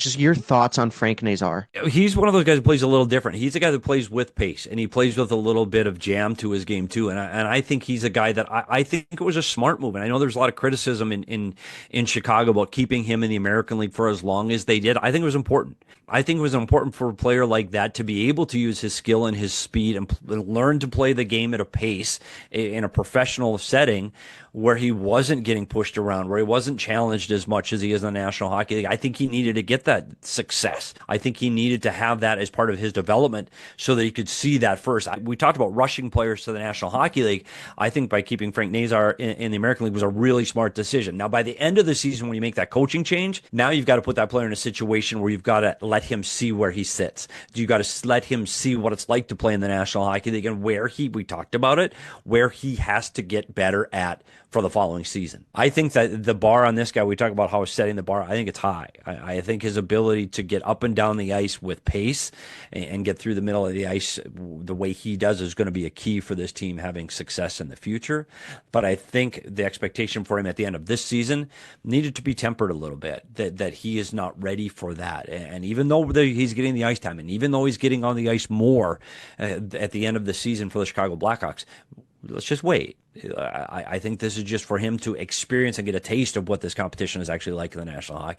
Just your thoughts on Frank Nazar. He's one of those guys who plays a little different. He's a guy that plays with pace, and he plays with a little bit of jam to his game too. And I think he's a guy that I think it was a smart move. And I know there's a lot of criticism in Chicago about keeping him in the American League for as long as they did. I think it was important. I think it was important for a player like that to be able to use his skill and his speed and learn to play the game at a pace in a professional setting where he wasn't getting pushed around, where he wasn't challenged as much as he is in the National Hockey League. I think he needed to get that success. I think he needed to have that as part of his development so that he could see that first. We talked about rushing players to the National Hockey League. I think by keeping Frank Nazar in the American League was a really smart decision. Now, by the end of the season, when you make that coaching change, now you've got to put that player in a situation where you've got to let him see where he sits. You got to let him see what it's like to play in the National Hockey League and we talked about it, where he has to get better at for the following season. I think that the bar on this guy, we talk about how he's setting the bar, I think it's high. I think his ability to get up and down the ice with pace and get through the middle of the ice the way he does is going to be a key for this team having success in the future. But I think the expectation for him at the end of this season needed to be tempered a little bit, that he is not ready for that. And even though he's getting the ice time, and even though he's getting on the ice more at the end of the season for the Chicago Blackhawks, let's just wait. I think this is just for him to experience and get a taste of what this competition is actually like in the National Hockey